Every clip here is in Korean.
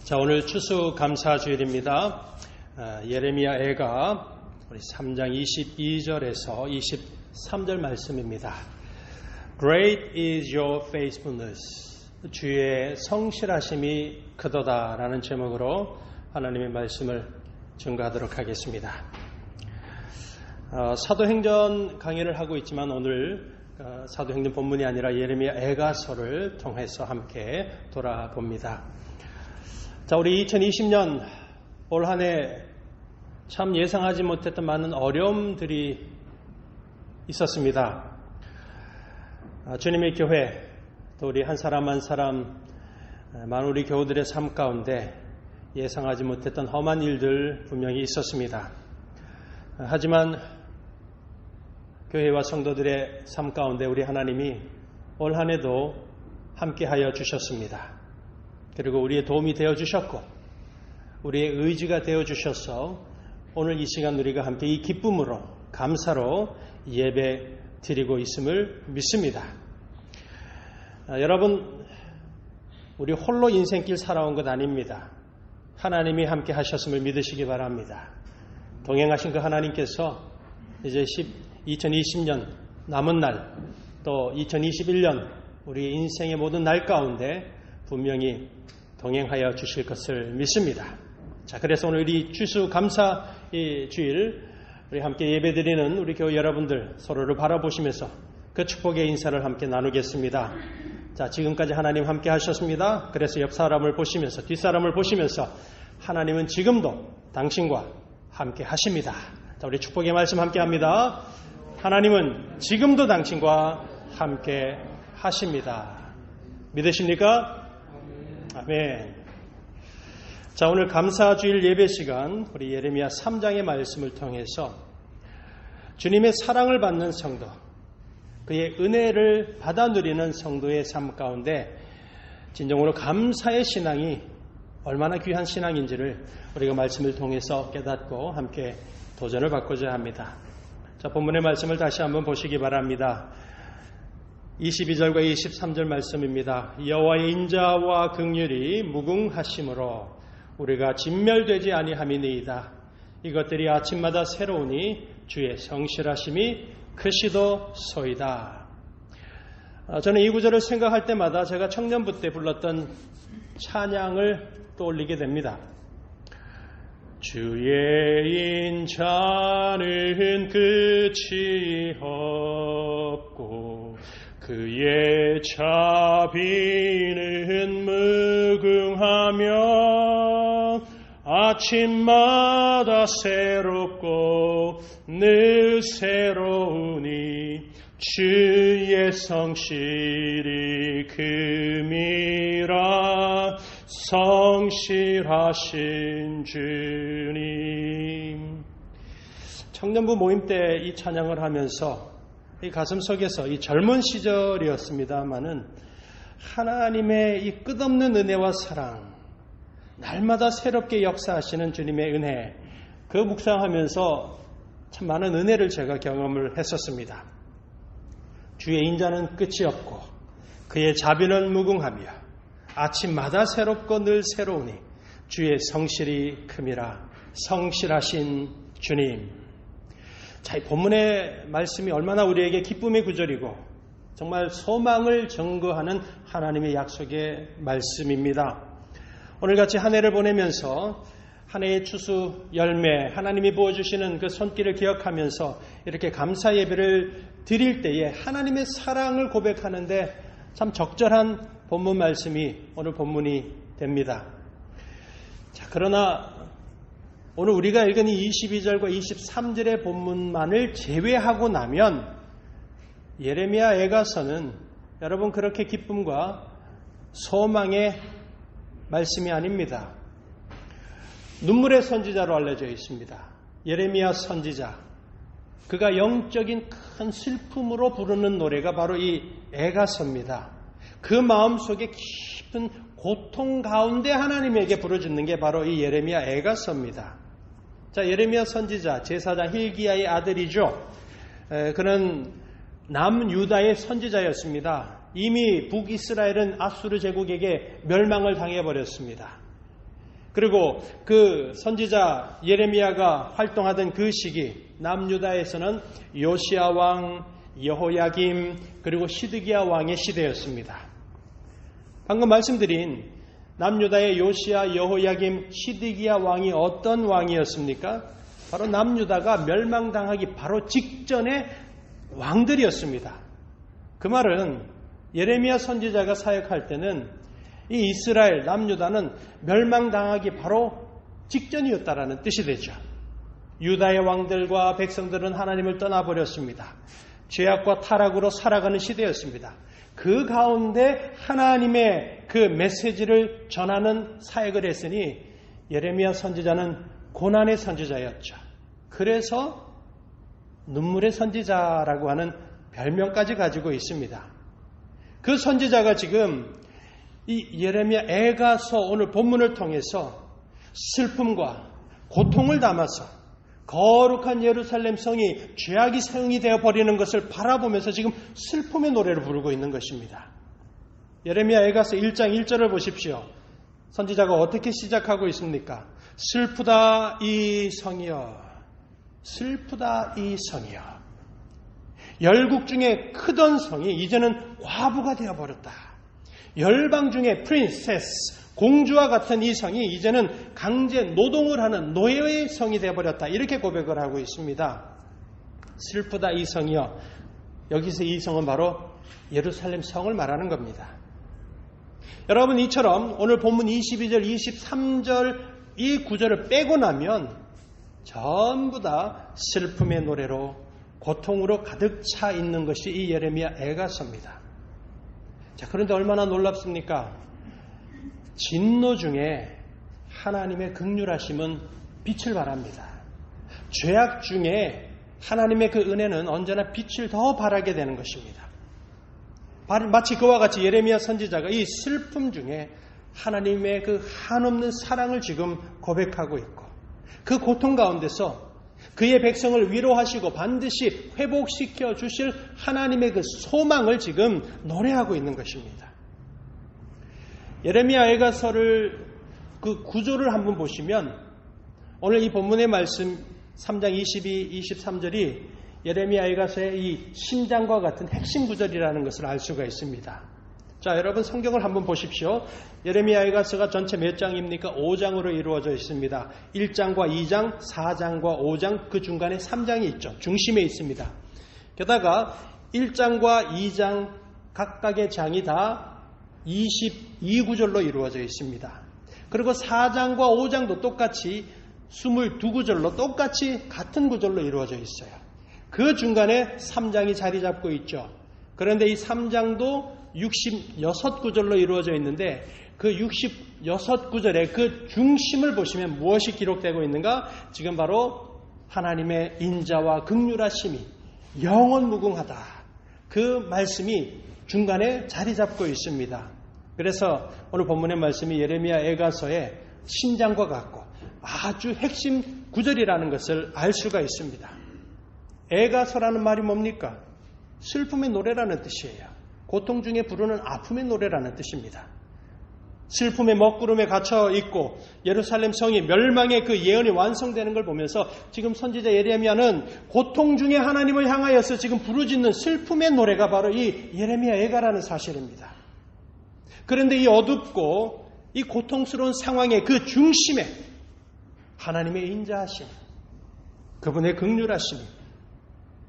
자, 오늘 추수감사주일입니다. 예레미야 애가 우리 3장 22절에서 23절 말씀입니다. Great is your faithfulness. 주의 성실하심이 크도다라는 제목으로 하나님의 말씀을 증거하도록 하겠습니다. 사도행전 강의를 하고 있지만 오늘 사도행전 본문이 아니라 예레미야 애가서를 통해서 함께 돌아봅니다. 자, 우리 2020년 올 한 해 참 예상하지 못했던 많은 어려움들이 있었습니다. 주님의 교회, 또 우리 한 사람 한 사람, 많은 우리 교우들의 삶 가운데 예상하지 못했던 험한 일들 분명히 있었습니다. 하지만 교회와 성도들의 삶 가운데 우리 하나님이 올 한 해도 함께하여 주셨습니다. 그리고 우리의 도움이 되어주셨고 우리의 의지가 되어주셔서 오늘 이 시간 우리가 함께 이 기쁨으로 감사로 예배 드리고 있음을 믿습니다. 여러분, 우리 홀로 인생길 살아온 것 아닙니다. 하나님이 함께 하셨음을 믿으시기 바랍니다. 동행하신 그 하나님께서 이제 2020년 남은 날, 또 2021년 우리 인생의 모든 날 가운데 분명히 동행하여 주실 것을 믿습니다. 자, 그래서 오늘 이 추수감사 주일 우리 함께 예배드리는 우리 교회 여러분들 서로를 바라보시면서 그 축복의 인사를 함께 나누겠습니다. 자, 지금까지 하나님 함께 하셨습니다. 그래서 옆 사람을 보시면서 뒷사람을 보시면서 하나님은 지금도 당신과 함께 하십니다. 자, 우리 축복의 말씀 함께 합니다. 하나님은 지금도 당신과 함께 하십니다. 믿으십니까? 아멘. 자, 오늘 감사주일 예배 시간 우리 예레미야 3장의 말씀을 통해서 주님의 사랑을 받는 성도, 그의 은혜를 받아 누리는 성도의 삶 가운데 진정으로 감사의 신앙이 얼마나 귀한 신앙인지를 우리가 말씀을 통해서 깨닫고 함께 도전을 받고자 합니다. 자, 본문의 말씀을 다시 한번 보시기 바랍니다. 22절과 23절 말씀입니다. 여호와의 인자와 긍휼이 무궁하심으로 우리가 진멸되지 아니함이니이다. 이것들이 아침마다 새로우니 주의 성실하심이 크시도소이다. 저는 이 구절을 생각할 때마다 제가 청년부 때 불렀던 찬양을 떠올리게 됩니다. 주의 인자는 끝이 없고 그의 자비는 무궁하며 아침마다 새롭고 늘 새로우니 주의 성실이 큼이라. 성실하신 주님. 청년부 모임 때 이 찬양을 하면서 이 가슴속에서 이 젊은 시절이었습니다마는 하나님의 이 끝없는 은혜와 사랑, 날마다 새롭게 역사하시는 주님의 은혜, 그 묵상하면서 참 많은 은혜를 제가 경험을 했었습니다. 주의 인자는 끝이 없고 그의 자비는 무궁하며 아침마다 새롭고 늘 새로우니 주의 성실이 큼이라. 성실하신 주님. 자, 이 본문의 말씀이 얼마나 우리에게 기쁨의 구절이고 정말 소망을 증거하는 하나님의 약속의 말씀입니다. 오늘같이 한 해를 보내면서 한 해의 추수 열매, 하나님이 부어주시는 그 손길을 기억하면서 이렇게 감사 예배를 드릴 때에 하나님의 사랑을 고백하는데 참 적절한 본문 말씀이 오늘 본문이 됩니다. 자, 그러나 오늘 우리가 읽은 이 22절과 23절의 본문만을 제외하고 나면 예레미야 애가서는 여러분 그렇게 기쁨과 소망의 말씀이 아닙니다. 눈물의 선지자로 알려져 있습니다. 예레미야 선지자. 그가 영적인 큰 슬픔으로 부르는 노래가 바로 이 애가서입니다. 그 마음속에 깊은 고통 가운데 하나님에게 부르짖는 게 바로 이 예레미야 애가서입니다. 자, 예레미야 선지자, 제사장 hil기야의 아들이죠. 그는 남유다의 선지자였습니다. 이미 북이스라엘은 아수르 제국에게 멸망을 당해버렸습니다. 그리고 그 선지자 예레미야가 활동하던 그 시기 남유다에서는 요시야 왕, 여호야김, 그리고 시드기야 왕의 시대였습니다. 방금 말씀드린 남유다의 요시야, 여호야김, 시드기야 왕이 어떤 왕이었습니까? 바로 남유다가 멸망당하기 바로 직전의 왕들이었습니다. 그 말은 예레미야 선지자가 사역할 때는 이 이스라엘, 남유다는 멸망당하기 바로 직전이었다라는 뜻이 되죠. 유다의 왕들과 백성들은 하나님을 떠나버렸습니다. 죄악과 타락으로 살아가는 시대였습니다. 그 가운데 하나님의 그 메시지를 전하는 사역을 했으니 예레미야 선지자는 고난의 선지자였죠. 그래서 눈물의 선지자라고 하는 별명까지 가지고 있습니다. 그 선지자가 지금 이 예레미야 애가서 오늘 본문을 통해서 슬픔과 고통을 담아서 거룩한 예루살렘 성이 죄악이 성이 되어버리는 것을 바라보면서 지금 슬픔의 노래를 부르고 있는 것입니다. 예레미야 애가서 1장 1절을 보십시오. 선지자가 어떻게 시작하고 있습니까? 슬프다 이 성이여, 슬프다 이 성이여. 열국 중에 크던 성이 이제는 과부가 되어버렸다. 열방 중에 프린세스, 공주와 같은 이 성이 이제는 강제 노동을 하는 노예의 성이 되어버렸다. 이렇게 고백을 하고 있습니다. 슬프다 이 성이여. 여기서 이 성은 바로 예루살렘 성을 말하는 겁니다. 여러분, 이처럼 오늘 본문 22절, 23절 이 구절을 빼고 나면 전부 다 슬픔의 노래로 고통으로 가득 차 있는 것이 이 예레미야 애가서입니다. 자, 그런데 얼마나 놀랍습니까? 진노 중에 하나님의 긍휼하심은 빛을 발합니다. 죄악 중에 하나님의 그 은혜는 언제나 빛을 더 발하게 되는 것입니다. 마치 그와 같이 예레미야 선지자가 이 슬픔 중에 하나님의 그 한없는 사랑을 지금 고백하고 있고 그 고통 가운데서 그의 백성을 위로하시고 반드시 회복시켜 주실 하나님의 그 소망을 지금 노래하고 있는 것입니다. 예레미야 애가서를 그 구조를 한번 보시면 오늘 이 본문의 말씀 3장 22, 23절이 예레미야 애가서의 이 심장과 같은 핵심 구절이라는 것을 알 수가 있습니다. 자, 여러분 성경을 한번 보십시오. 예레미야 애가서가 전체 몇 장입니까? 5장으로 이루어져 있습니다. 1장과 2장, 4장과 5장, 그 중간에 3장이 있죠. 중심에 있습니다. 게다가 1장과 2장 각각의 장이 다 22구절로 이루어져 있습니다. 그리고 4장과 5장도 똑같이 22구절로 똑같이 같은 구절로 이루어져 있어요. 그 중간에 3장이 자리 잡고 있죠. 그런데 이 3장도 66구절로 이루어져 있는데 그 66구절의 그 중심을 보시면 무엇이 기록되고 있는가? 지금 바로 하나님의 인자와 긍휼하심이 영원 무궁하다. 그 말씀이 중간에 자리 잡고 있습니다. 그래서 오늘 본문의 말씀이 예레미야 애가서의 심장과 같고 아주 핵심 구절이라는 것을 알 수가 있습니다. 애가서라는 말이 뭡니까? 슬픔의 노래라는 뜻이에요. 고통 중에 부르는 아픔의 노래라는 뜻입니다. 슬픔의 먹구름에 갇혀 있고 예루살렘 성이 멸망의 그 예언이 완성되는 걸 보면서 지금 선지자 예레미야는 고통 중에 하나님을 향하여서 지금 부르짖는 슬픔의 노래가 바로 이 예레미야 애가라는 사실입니다. 그런데 이 어둡고 이 고통스러운 상황의 그 중심에 하나님의 인자하심, 그분의 긍휼하심이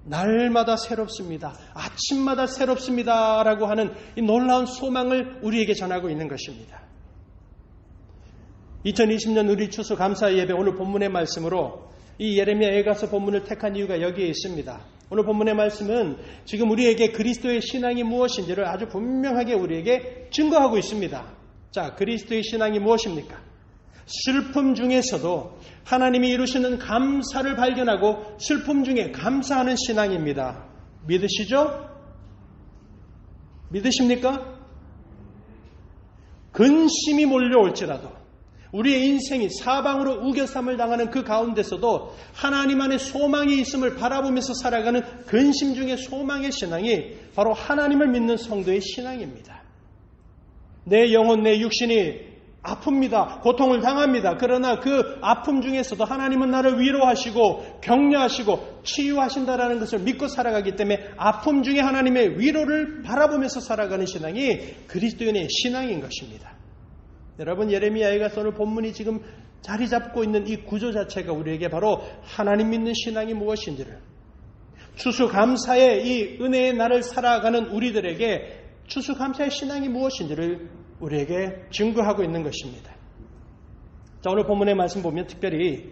날마다 새롭습니다. 아침마다 새롭습니다. 라고 하는 이 놀라운 소망을 우리에게 전하고 있는 것입니다. 2020년 우리 추수 감사 예배 오늘 본문의 말씀으로 이 예레미야 애가서 본문을 택한 이유가 여기에 있습니다. 오늘 본문의 말씀은 지금 우리에게 그리스도의 신앙이 무엇인지를 아주 분명하게 우리에게 증거하고 있습니다. 자, 그리스도의 신앙이 무엇입니까? 슬픔 중에서도 하나님이 이루시는 감사를 발견하고 슬픔 중에 감사하는 신앙입니다. 믿으시죠? 믿으십니까? 근심이 몰려올지라도 우리의 인생이 사방으로 우겨삼을 당하는 그 가운데서도 하나님 안에 소망이 있음을 바라보면서 살아가는 근심 중에 소망의 신앙이 바로 하나님을 믿는 성도의 신앙입니다. 내 영혼, 내 육신이 아픕니다. 고통을 당합니다. 그러나 그 아픔 중에서도 하나님은 나를 위로하시고 격려하시고 치유하신다라는 것을 믿고 살아가기 때문에 아픔 중에 하나님의 위로를 바라보면서 살아가는 신앙이 그리스도인의 신앙인 것입니다. 여러분, 예레미야에 오늘 본문이 지금 자리 잡고 있는 이 구조 자체가 우리에게 바로 하나님 믿는 신앙이 무엇인지를, 추수감사의 이 은혜의 날을 살아가는 우리들에게 추수감사의 신앙이 무엇인지를 우리에게 증거하고 있는 것입니다. 자, 오늘 본문의 말씀 보면 특별히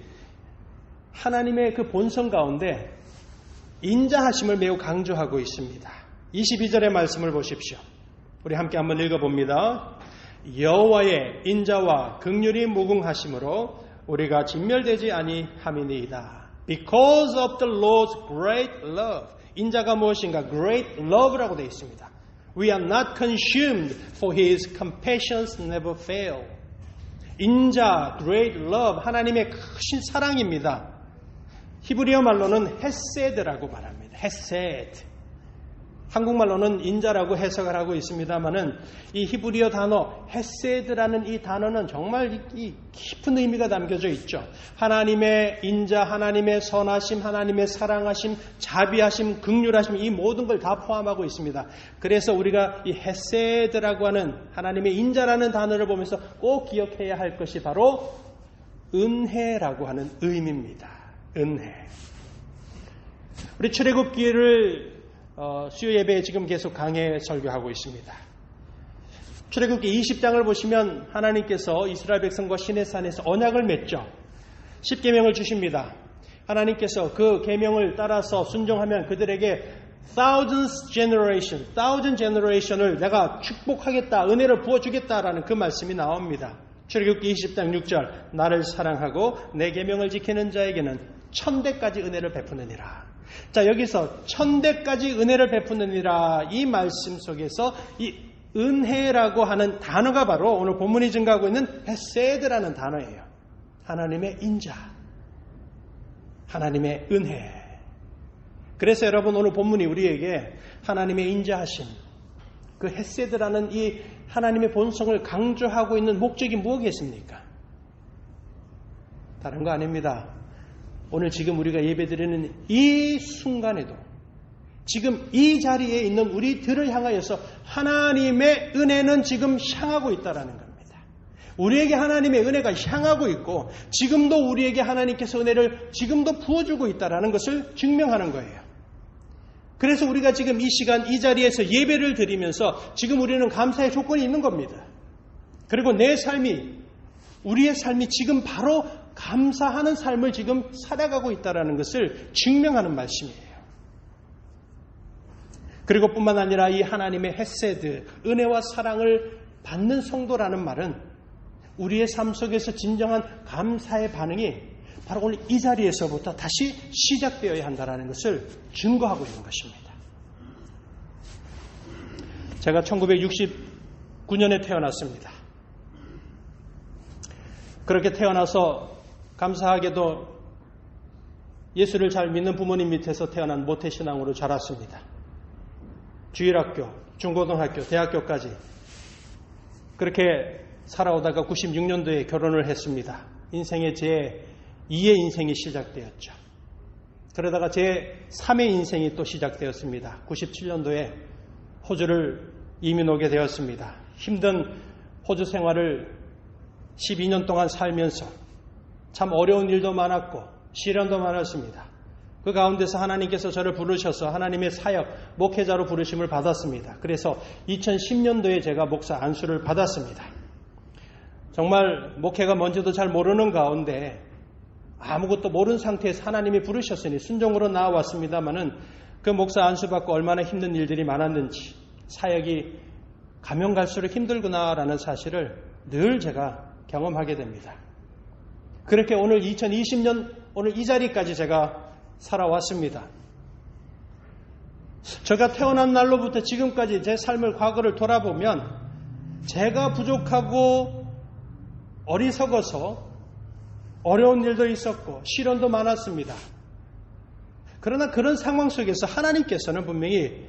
하나님의 그 본성 가운데 인자하심을 매우 강조하고 있습니다. 22절의 말씀을 보십시오. 우리 함께 한번 읽어봅니다. 여호와의 인자와 긍휼이 무궁하심으로 우리가 진멸되지 아니함이니이다. Because of the Lord's great love. 인자가 무엇인가? Great love라고 되어 있습니다. We are not consumed, for His compassions never fail. 인자, great love, 하나님의 크신 사랑입니다. 히브리어 말로는 헤세드라고 말합니다. 헤세드. 한국말로는 인자라고 해석을 하고 있습니다만은 이 히브리어 단어 헤세드라는 이 단어는 정말 이 깊은 의미가 담겨져 있죠. 하나님의 인자, 하나님의 선하심, 하나님의 사랑하심, 자비하심, 긍휼하심, 이 모든 걸 다 포함하고 있습니다. 그래서 우리가 이 헤세드라고 하는 하나님의 인자라는 단어를 보면서 꼭 기억해야 할 것이 바로 은혜라고 하는 의미입니다. 은혜. 우리 출애굽기를 수요 예배에 지금 계속 강해 설교하고 있습니다. 출애굽기 20장을 보시면 하나님께서 이스라엘 백성과 시내산에서 언약을 맺죠. 10계명을 주십니다. 하나님께서 그 계명을 따라서 순종하면 그들에게 thousand generation을 내가 축복하겠다, 은혜를 부어주겠다라는 그 말씀이 나옵니다. 출애굽기 20장 6절, 나를 사랑하고 내 계명을 지키는 자에게는 1000대까지 은혜를 베푸느니라. 자, 여기서 1000대까지 은혜를 베푸느니라, 이 말씀 속에서 이 은혜라고 하는 단어가 바로 오늘 본문이 증가하고 있는 헤세드라는 단어예요. 하나님의 인자, 하나님의 은혜. 그래서 여러분, 오늘 본문이 우리에게 하나님의 인자하심, 그 헤세드라는 이 하나님의 본성을 강조하고 있는 목적이 무엇이겠습니까? 다른 거 아닙니다. 오늘 지금 우리가 예배드리는 이 순간에도 지금 이 자리에 있는 우리들을 향하여서 하나님의 은혜는 지금 향하고 있다는 겁니다. 우리에게 하나님의 은혜가 향하고 있고 지금도 우리에게 하나님께서 은혜를 지금도 부어주고 있다는 것을 증명하는 거예요. 그래서 우리가 지금 이 시간 이 자리에서 예배를 드리면서 지금 우리는 감사의 조건이 있는 겁니다. 그리고 내 삶이, 우리의 삶이 지금 바로 감사하는 삶을 지금 살아가고 있다는 것을 증명하는 말씀이에요. 그리고 뿐만 아니라 이 하나님의 헤세드, 은혜와 사랑을 받는 성도라는 말은 우리의 삶 속에서 진정한 감사의 반응이 바로 오늘 이 자리에서부터 다시 시작되어야 한다는 것을 증거하고 있는 것입니다. 제가 1969년에 태어났습니다. 그렇게 태어나서 감사하게도 예수를 잘 믿는 부모님 밑에서 태어난 모태신앙으로 자랐습니다. 주일학교, 중고등학교, 대학교까지 그렇게 살아오다가 96년도에 결혼을 했습니다. 인생의 제 2의 인생이 시작되었죠. 그러다가 제 3의 인생이 또 시작되었습니다. 97년도에 호주를 이민 오게 되었습니다. 힘든 호주 생활을 12년 동안 살면서 참 어려운 일도 많았고 시련도 많았습니다. 그 가운데서 하나님께서 저를 부르셔서 하나님의 사역, 목회자로 부르심을 받았습니다. 그래서 2010년도에 제가 목사 안수를 받았습니다. 정말 목회가 뭔지도 잘 모르는 가운데 아무것도 모르는 상태에서 하나님이 부르셨으니 순종으로 나와왔습니다마는 그 목사 안수받고 얼마나 힘든 일들이 많았는지, 사역이 가면 갈수록 힘들구나라는 사실을 늘 제가 경험하게 됩니다. 그렇게 오늘 2020년 오늘 이 자리까지 제가 살아왔습니다. 제가 태어난 날로부터 지금까지 제 삶을 과거를 돌아보면 제가 부족하고 어리석어서 어려운 일도 있었고 시련도 많았습니다. 그러나 그런 상황 속에서 하나님께서는 분명히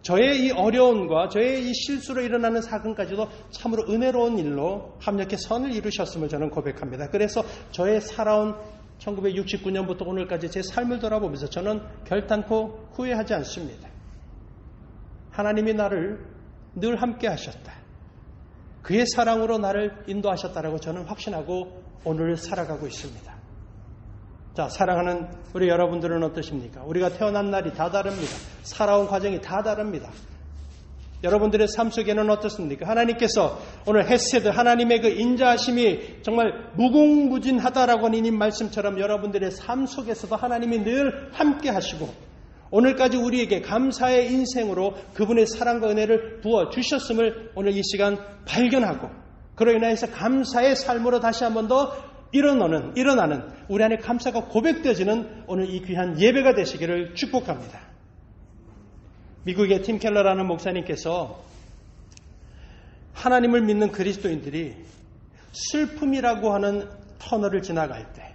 저의 이 어려움과 저의 이 실수로 일어나는 사건까지도 참으로 은혜로운 일로 합력해 선을 이루셨음을 저는 고백합니다. 그래서 저의 살아온 1969년부터 오늘까지 제 삶을 돌아보면서 저는 결단코 후회하지 않습니다. 하나님이 나를 늘 함께 하셨다. 그의 사랑으로 나를 인도하셨다라고 저는 확신하고 오늘 살아가고 있습니다. 자, 사랑하는 우리 여러분들은 어떠십니까? 우리가 태어난 날이 다 다릅니다. 살아온 과정이 다 다릅니다. 여러분들의 삶 속에는 어떻습니까? 하나님께서 오늘 헤세드, 하나님의 그 인자하심이 정말 무궁무진하다라고 하는 이 말씀처럼 여러분들의 삶 속에서도 하나님이 늘 함께 하시고 오늘까지 우리에게 감사의 인생으로 그분의 사랑과 은혜를 부어주셨음을 오늘 이 시간 발견하고 그로 인해서 감사의 삶으로 다시 한 번 더 일어나는 우리 안에 감사가 고백되어지는 오늘 이 귀한 예배가 되시기를 축복합니다. 미국의 팀 켈러라는 목사님께서 하나님을 믿는 그리스도인들이 슬픔이라고 하는 터널을 지나갈 때,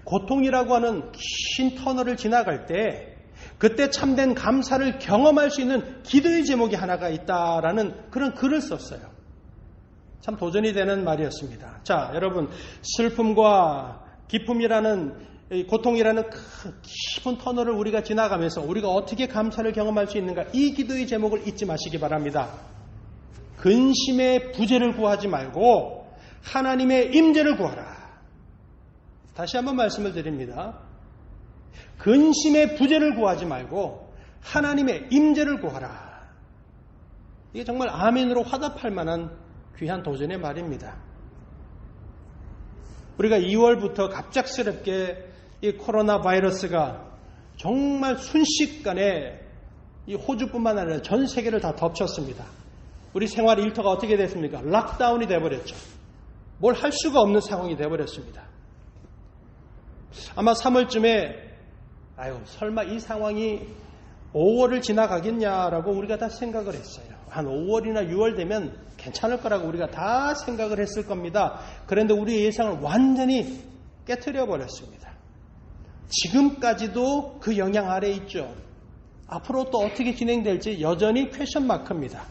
고통이라고 하는 긴 터널을 지나갈 때 그때 참된 감사를 경험할 수 있는 기도의 제목이 하나가 있다라는 그런 글을 썼어요. 참 도전이 되는 말이었습니다. 자, 여러분, 슬픔과 기쁨이라는, 고통이라는 깊은 터널을 우리가 지나가면서 우리가 어떻게 감사를 경험할 수 있는가, 이 기도의 제목을 잊지 마시기 바랍니다. 근심의 부재를 구하지 말고 하나님의 임재를 구하라. 다시 한번 말씀을 드립니다. 근심의 부재를 구하지 말고 하나님의 임재를 구하라. 이게 정말 아멘으로 화답할 만한 귀한 도전의 말입니다. 우리가 2월부터 갑작스럽게 이 코로나 바이러스가 정말 순식간에 이 호주뿐만 아니라 전 세계를 다 덮쳤습니다. 우리 생활 일터가 어떻게 됐습니까? 락다운이 돼버렸죠. 뭘 할 수가 없는 상황이 돼버렸습니다. 아마 3월쯤에 설마 이 상황이 5월을 지나가겠냐라고 우리가 다 생각을 했어요. 한 5월이나 6월 되면 괜찮을 거라고 우리가 다 생각을 했을 겁니다. 그런데 우리의 예상을 완전히 깨트려 버렸습니다. 지금까지도 그 영향 아래에 있죠. 앞으로 또 어떻게 진행될지 여전히 퀘션 마크입니다.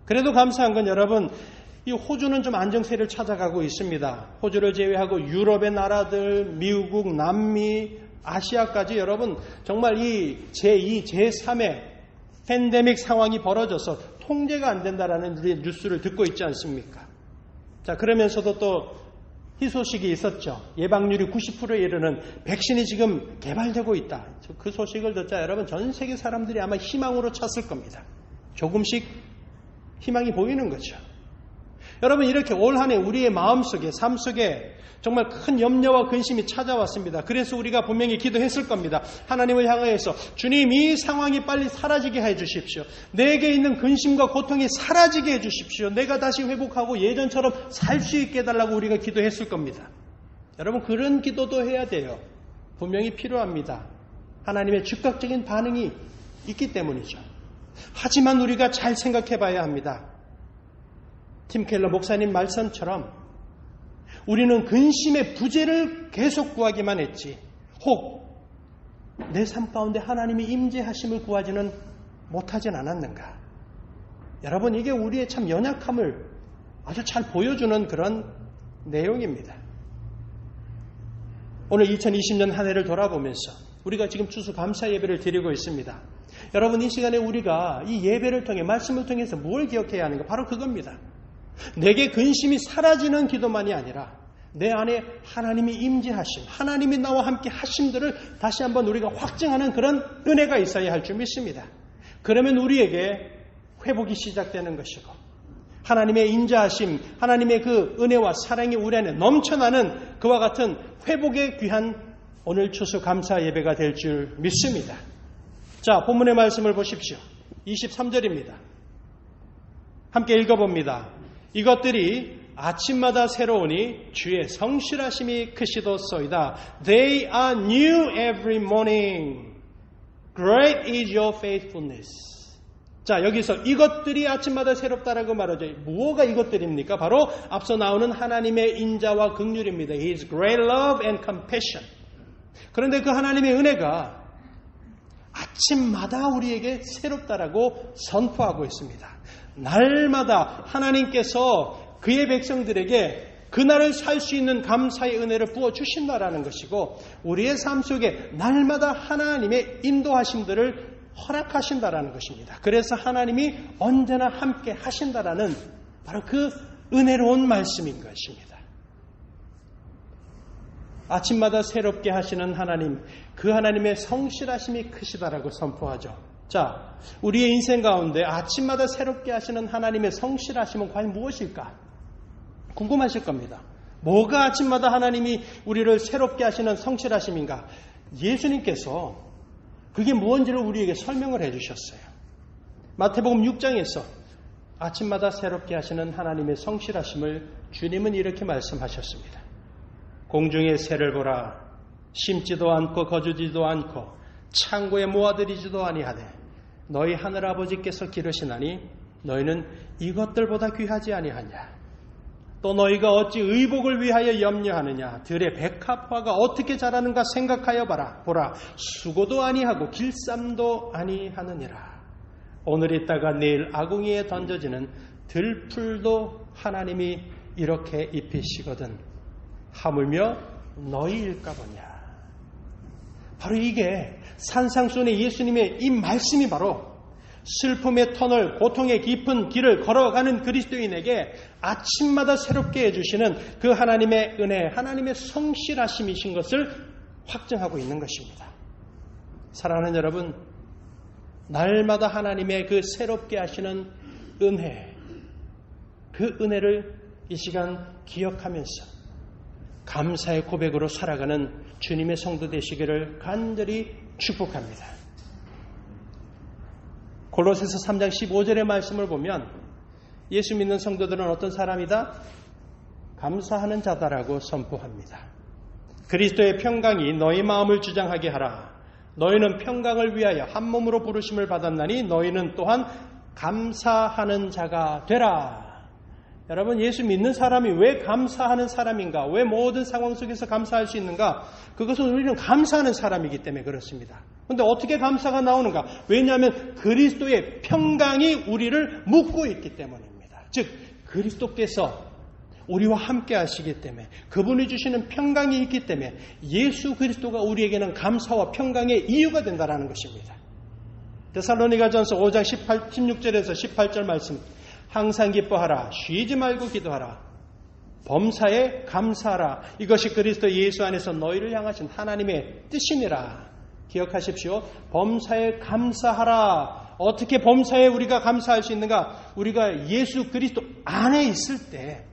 그래도 감사한 건 여러분, 이 호주는 좀 안정세를 찾아가고 있습니다. 호주를 제외하고 유럽의 나라들, 미국, 남미, 아시아까지 여러분 정말 이 제2, 제3의 팬데믹 상황이 벌어져서 통제가 안 된다라는 뉴스를 듣고 있지 않습니까? 자, 그러면서도 또 희소식이 있었죠. 예방률이 90%에 이르는 백신이 지금 개발되고 있다. 그 소식을 듣자 여러분 전 세계 사람들이 아마 희망으로 찼을 겁니다. 조금씩 희망이 보이는 거죠. 여러분 이렇게 올 한 해 우리의 마음속에 삶 속에 정말 큰 염려와 근심이 찾아왔습니다. 그래서 우리가 분명히 기도했을 겁니다. 하나님을 향하여서 주님 이 상황이 빨리 사라지게 해 주십시오. 내게 있는 근심과 고통이 사라지게 해 주십시오. 내가 다시 회복하고 예전처럼 살 수 있게 해달라고 우리가 기도했을 겁니다. 여러분 그런 기도도 해야 돼요. 분명히 필요합니다. 하나님의 즉각적인 반응이 있기 때문이죠. 하지만 우리가 잘 생각해 봐야 합니다. 팀 켈러 목사님 말씀처럼 우리는 근심의 부재를 계속 구하기만 했지 혹 내 삶 가운데 하나님이 임재하심을 구하지는 못하진 않았는가. 여러분 이게 우리의 참 연약함을 아주 잘 보여주는 그런 내용입니다. 오늘 2020년 한 해를 돌아보면서 우리가 지금 추수감사 예배를 드리고 있습니다. 여러분 이 시간에 우리가 이 예배를 통해 말씀을 통해서 뭘 기억해야 하는가? 바로 그겁니다. 내게 근심이 사라지는 기도만이 아니라 내 안에 하나님이 임재하심, 하나님이 나와 함께 하심들을 다시 한번 우리가 확증하는 그런 은혜가 있어야 할 줄 믿습니다. 그러면 우리에게 회복이 시작되는 것이고 하나님의 인자하심, 하나님의 그 은혜와 사랑이 우리 안에 넘쳐나는 그와 같은 회복의 귀한 오늘 추수감사 예배가 될 줄 믿습니다. 자, 본문의 말씀을 보십시오. 23절입니다. 함께 읽어봅니다. 이것들이 아침마다 새로우니 주의 성실하심이 크시도소이다. They are new every morning. Great is your faithfulness. 자, 여기서 이것들이 아침마다 새롭다라고 말하죠. 무엇가 이것들입니까? 바로 앞서 나오는 하나님의 인자와 긍휼입니다. His great love and compassion. 그런데 그 하나님의 은혜가 아침마다 우리에게 새롭다라고 선포하고 있습니다. 날마다 하나님께서 그의 백성들에게 그날을 살 수 있는 감사의 은혜를 부어주신다라는 것이고, 우리의 삶 속에 날마다 하나님의 인도하심들을 허락하신다라는 것입니다. 그래서 하나님이 언제나 함께 하신다라는 바로 그 은혜로운 말씀인 것입니다. 아침마다 새롭게 하시는 하나님, 그 하나님의 성실하심이 크시다라고 선포하죠. 자, 우리의 인생 가운데 아침마다 새롭게 하시는 하나님의 성실하심은 과연 무엇일까? 궁금하실 겁니다. 뭐가 아침마다 하나님이 우리를 새롭게 하시는 성실하심인가? 예수님께서 그게 무엇인지를 우리에게 설명을 해주셨어요. 마태복음 6장에서 아침마다 새롭게 하시는 하나님의 성실하심을 주님은 이렇게 말씀하셨습니다. 공중의 새를 보라. 심지도 않고 거두지도 않고 창고에 모아들이지도 아니하되 너희 하늘아버지께서 기르시나니 너희는 이것들보다 귀하지 아니하냐. 또 너희가 어찌 의복을 위하여 염려하느냐. 들의 백합화가 어떻게 자라는가 생각하여 보라. 수고도 아니하고 길쌈도 아니하느니라. 오늘 있다가 내일 아궁이에 던져지는 들풀도 하나님이 이렇게 입히시거든 하물며 너희일까 보냐. 바로 이게 산상수훈의 예수님의 이 말씀이 바로 슬픔의 터널, 고통의 깊은 길을 걸어가는 그리스도인에게 아침마다 새롭게 해주시는 그 하나님의 은혜, 하나님의 성실하심이신 것을 확증하고 있는 것입니다. 사랑하는 여러분, 날마다 하나님의 그 새롭게 하시는 은혜, 그 은혜를 이 시간 기억하면서 감사의 고백으로 살아가는 주님의 성도 되시기를 간절히 축복합니다. 골로새서 3장 15절의 말씀을 보면 예수 믿는 성도들은 어떤 사람이다? 감사하는 자다라고 선포합니다. 그리스도의 평강이 너희 마음을 주장하게 하라. 너희는 평강을 위하여 한 몸으로 부르심을 받았나니 너희는 또한 감사하는 자가 되라. 여러분, 예수 믿는 사람이 왜 감사하는 사람인가? 왜 모든 상황 속에서 감사할 수 있는가? 그것은 우리는 감사하는 사람이기 때문에 그렇습니다. 그런데 어떻게 감사가 나오는가? 왜냐하면 그리스도의 평강이 우리를 묶고 있기 때문입니다. 즉, 그리스도께서 우리와 함께 하시기 때문에, 그분이 주시는 평강이 있기 때문에 예수 그리스도가 우리에게는 감사와 평강의 이유가 된다는 것입니다. 데살로니가전서 5장 16절에서 18절 말씀, 항상 기뻐하라. 쉬지 말고 기도하라. 범사에 감사하라. 이것이 그리스도 예수 안에서 너희를 향하신 하나님의 뜻이니라. 기억하십시오. 범사에 감사하라. 어떻게 범사에 우리가 감사할 수 있는가? 우리가 예수 그리스도 안에 있을 때,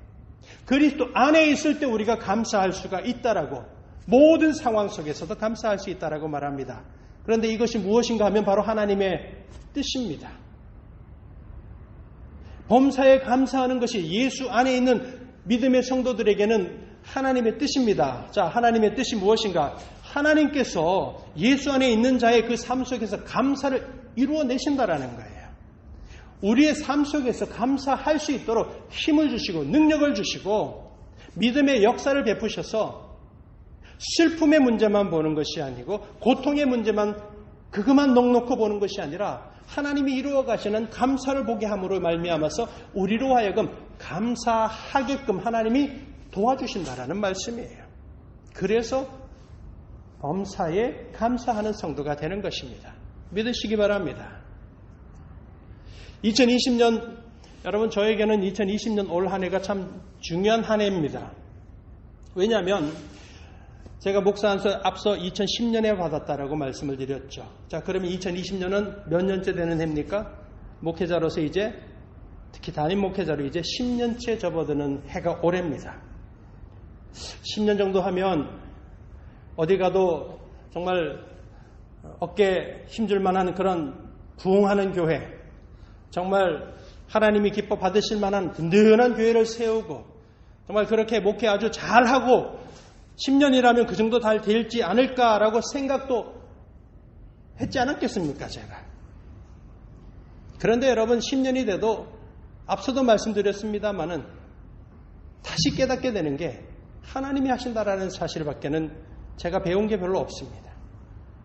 그리스도 안에 있을 때 우리가 감사할 수가 있다라고, 모든 상황 속에서도 감사할 수 있다라고 말합니다. 그런데 이것이 무엇인가 하면 바로 하나님의 뜻입니다. 범사에 감사하는 것이 예수 안에 있는 믿음의 성도들에게는 하나님의 뜻입니다. 자, 하나님의 뜻이 무엇인가? 하나님께서 예수 안에 있는 자의 그 삶 속에서 감사를 이루어내신다라는 거예요. 우리의 삶 속에서 감사할 수 있도록 힘을 주시고 능력을 주시고 믿음의 역사를 베푸셔서 슬픔의 문제만 보는 것이 아니고 고통의 문제만 그것만 넉넉히 보는 것이 아니라 하나님이 이루어 가시는 감사를 보게 함으로 말미암아서 우리로 하여금 감사하게끔 하나님이 도와주신다라는 말씀이에요. 그래서 범사에 감사하는 성도가 되는 것입니다. 믿으시기 바랍니다. 2020년, 여러분, 저에게는 2020년 올 한 해가 참 중요한 한 해입니다. 왜냐하면 제가 목사 안수 앞서 2010년에 받았다라고 말씀을 드렸죠. 자, 그러면 2020년은 몇 년째 되는 해입니까? 목회자로서 이제, 특히 담임 목회자로 이제 10년째 접어드는 해가 올해입니다. 10년 정도 하면 어디 가도 정말 어깨 힘줄 만한 그런 부흥하는 교회, 정말 하나님이 기뻐 받으실 만한 든든한 교회를 세우고, 정말 그렇게 목회 아주 잘하고 10년이라면 그 정도 잘 될지 않을까라고 생각도 했지 않았겠습니까, 제가. 그런데 여러분, 10년이 돼도 앞서도 말씀드렸습니다마는 다시 깨닫게 되는 게 하나님이 하신다라는 사실밖에는 제가 배운 게 별로 없습니다.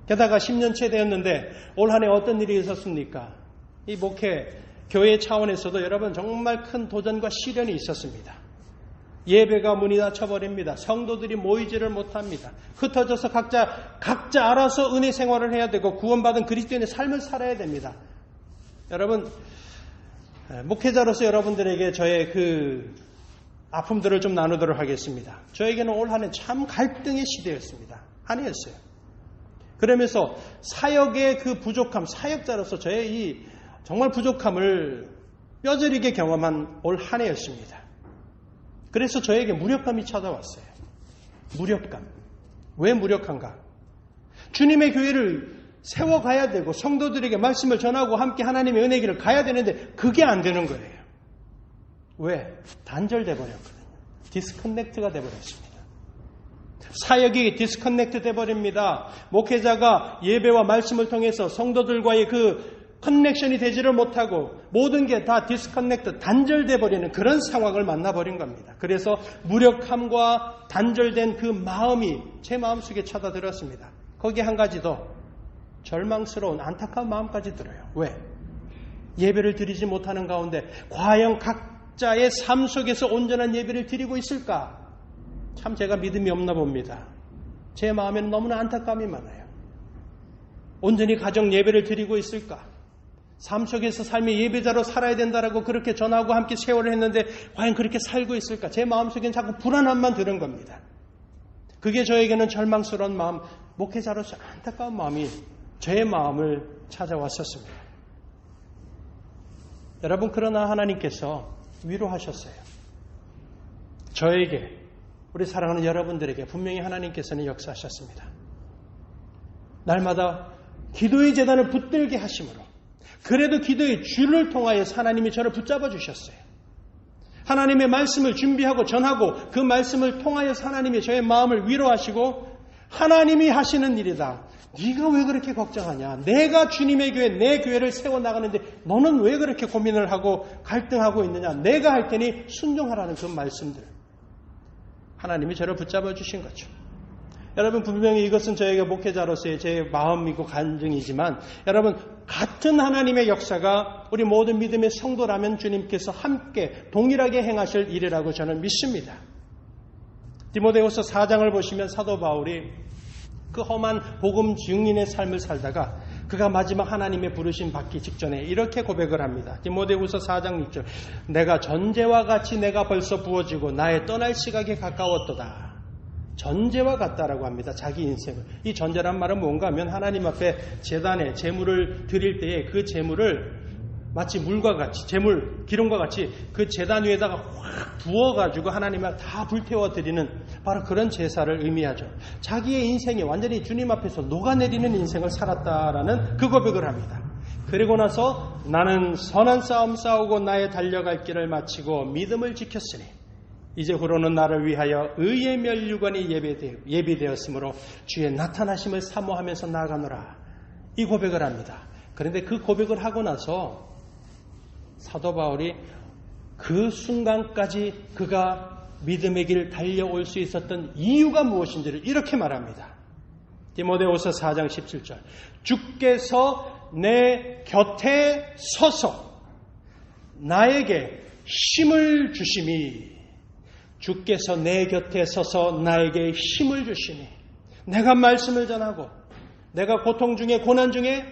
게다가 10년째 되었는데 올 한 해 어떤 일이 있었습니까? 이 목회, 교회 차원에서도 여러분 정말 큰 도전과 시련이 있었습니다. 예배가 문이 닫혀버립니다. 성도들이 모이지를 못합니다. 흩어져서 각자 알아서 은혜 생활을 해야 되고 구원받은 그리스도인의 삶을 살아야 됩니다. 여러분, 목회자로서 여러분들에게 저의 그 아픔들을 좀 나누도록 하겠습니다. 저에게는 올 한 해 참 갈등의 시대였습니다. 한 해였어요. 그러면서 사역의 그 부족함, 사역자로서 저의 이 정말 부족함을 뼈저리게 경험한 올 한 해였습니다. 그래서 저에게 무력감이 찾아왔어요. 무력감. 왜 무력한가? 주님의 교회를 세워가야 되고 성도들에게 말씀을 전하고 함께 하나님의 은혜 길을 가야 되는데 그게 안 되는 거예요. 왜? 단절돼 버렸거든요. 디스커넥트가 돼 버렸습니다. 사역이 디스커넥트 돼 버립니다. 목회자가 예배와 말씀을 통해서 성도들과의 그 커넥션이 되지를 못하고 모든 게 다 디스커넥트, 단절돼 버리는 그런 상황을 만나버린 겁니다. 그래서 무력함과 단절된 그 마음이 제 마음속에 찾아들었습니다. 거기에 한 가지 더 절망스러운 안타까운 마음까지 들어요. 왜? 예배를 드리지 못하는 가운데 과연 각자의 삶 속에서 온전한 예배를 드리고 있을까? 참 제가 믿음이 없나 봅니다. 제 마음에는 너무나 안타까움이 많아요. 온전히 가정 예배를 드리고 있을까? 삶 속에서 삶의 예배자로 살아야 된다라고 그렇게 전하고 함께 세월을 했는데 과연 그렇게 살고 있을까? 제 마음속에는 자꾸 불안함만 드는 겁니다. 그게 저에게는 절망스러운 마음, 목회자로서 안타까운 마음이 제 마음을 찾아왔었습니다. 여러분, 그러나 하나님께서 위로하셨어요. 저에게, 우리 사랑하는 여러분들에게 분명히 하나님께서는 역사하셨습니다. 날마다 기도의 제단을 붙들게 하심으로 그래도 기도의 줄을 통하여 하나님이 저를 붙잡아 주셨어요. 하나님의 말씀을 준비하고 전하고 그 말씀을 통하여 하나님이 저의 마음을 위로하시고 하나님이 하시는 일이다. 네가 왜 그렇게 걱정하냐? 내가 주님의 교회, 내 교회를 세워나가는데 너는 왜 그렇게 고민을 하고 갈등하고 있느냐? 내가 할 테니 순종하라는 그 말씀들. 하나님이 저를 붙잡아 주신 거죠. 여러분, 분명히 이것은 저에게 목회자로서의 제 마음이고 간증이지만 여러분, 같은 하나님의 역사가 우리 모든 믿음의 성도라면 주님께서 함께 동일하게 행하실 일이라고 저는 믿습니다. 디모데후서 4장을 보시면 사도 바울이 그 험한 복음 증인의 삶을 살다가 그가 마지막 하나님의 부르심 받기 직전에 이렇게 고백을 합니다. 디모데후서 4장 6절, 내가 전제와 같이 내가 벌써 부어지고 나의 떠날 시각에 가까웠도다. 전제와 같다라고 합니다. 자기 인생을. 이 전제란 말은 뭔가 하면 하나님 앞에 제단에 제물을 드릴 때에 그 제물을 마치 물과 같이, 제물, 기름과 같이 그 제단 위에다가 확 부어가지고 하나님 앞에 다 불태워 드리는 바로 그런 제사를 의미하죠. 자기의 인생이 완전히 주님 앞에서 녹아내리는 인생을 살았다라는 그 고백을 합니다. 그리고 나서 나는 선한 싸움 싸우고 나의 달려갈 길을 마치고 믿음을 지켰으니 이제 후로는 나를 위하여 의의 면류관이 예비되었으므로 주의 나타나심을 사모하면서 나아가노라. 이 고백을 합니다. 그런데 그 고백을 하고 나서 사도 바울이 그 순간까지 그가 믿음의 길 달려올 수 있었던 이유가 무엇인지를 이렇게 말합니다. 디모데후서 4장 17절, 주께서 내 곁에 서서 나에게 힘을 주심이, 주께서 내 곁에 서서 나에게 힘을 주시니, 내가 말씀을 전하고 내가 고통 중에 고난 중에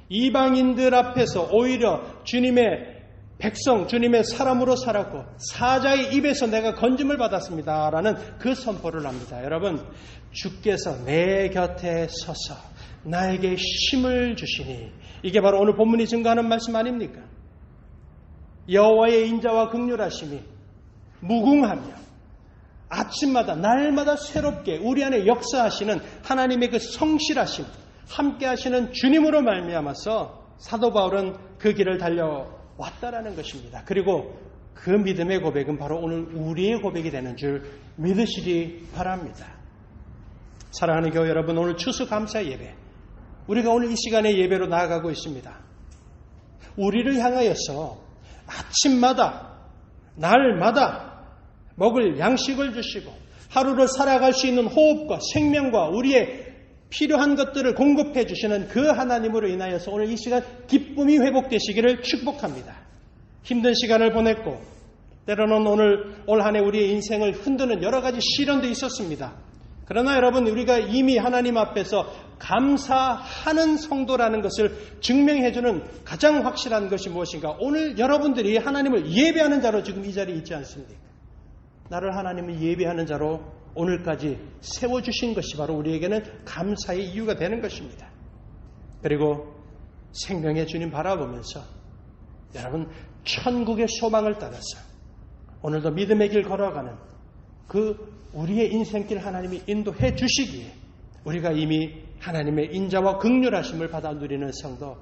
이방인들 앞에서 오히려 주님의 백성, 주님의 사람으로 살았고 사자의 입에서 내가 건짐을 받았습니다 라는 그 선포를 합니다. 여러분, 주께서 내 곁에 서서 나에게 힘을 주시니, 이게 바로 오늘 본문이 증거하는 말씀 아닙니까? 여호와의 인자와 긍휼하심이 무궁하며 아침마다 날마다 새롭게 우리 안에 역사하시는 하나님의 그 성실하심, 함께 하시는 주님으로 말미암아서 사도 바울은 그 길을 달려왔다라는 것입니다. 그리고 그 믿음의 고백은 바로 오늘 우리의 고백이 되는 줄 믿으시기 바랍니다. 사랑하는 교회 여러분, 오늘 추수감사 예배, 우리가 오늘 이 시간에 예배로 나아가고 있습니다. 우리를 향하여서 아침마다 날마다 먹을 양식을 주시고 하루를 살아갈 수 있는 호흡과 생명과 우리의 필요한 것들을 공급해 주시는 그 하나님으로 인하여서 오늘 이 시간 기쁨이 회복되시기를 축복합니다. 힘든 시간을 보냈고 때로는 올 한 해 우리의 인생을 흔드는 여러 가지 시련도 있었습니다. 그러나 여러분, 우리가 이미 하나님 앞에서 감사하는 성도라는 것을 증명해주는 가장 확실한 것이 무엇인가? 오늘 여러분들이 하나님을 예배하는 자로 지금 이 자리에 있지 않습니까? 나를 하나님을 예배하는 자로 오늘까지 세워주신 것이 바로 우리에게는 감사의 이유가 되는 것입니다. 그리고 생명의 주님 바라보면서 여러분, 천국의 소망을 따라서 오늘도 믿음의 길 걸어가는 그 우리의 인생길 하나님이 인도해 주시기에 우리가 이미 하나님의 인자와 긍휼하심을 받아 누리는 성도,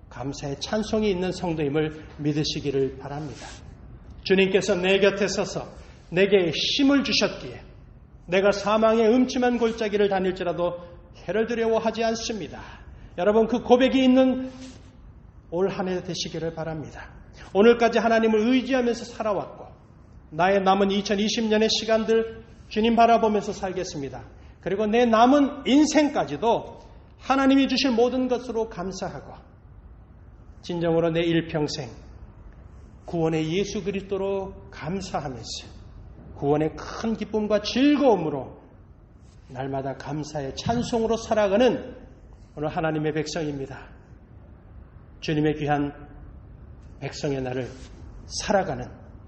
감사의 찬송이 있는 성도임을 믿으시기를 바랍니다. 주님께서 내 곁에 서서 내게 힘을 주셨기에 내가 사망의 음침한 골짜기를 다닐지라도 해를 두려워하지 않습니다. 여러분, 그 고백이 있는 올 한 해 되시기를 바랍니다. 오늘까지 하나님을 의지하면서 살아왔고 나의 남은 2020년의 시간들 주님 바라보면서 살겠습니다. 그리고 내 남은 인생까지도 하나님이 주실 모든 것으로 감사하고 진정으로 내 일평생 구원의 예수 그리스도로 감사하면서 구원의 큰 기쁨과 즐거움으로 날마다 감사의 찬송으로 살아가는 오늘 하나님의 백성입니다. 주님의 귀한 백성의 날을 살아가는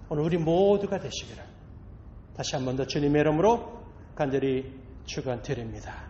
오늘 우리 모두가 되시기를 다시 한 번 더 주님의 이름으로 간절히 축원드립니다.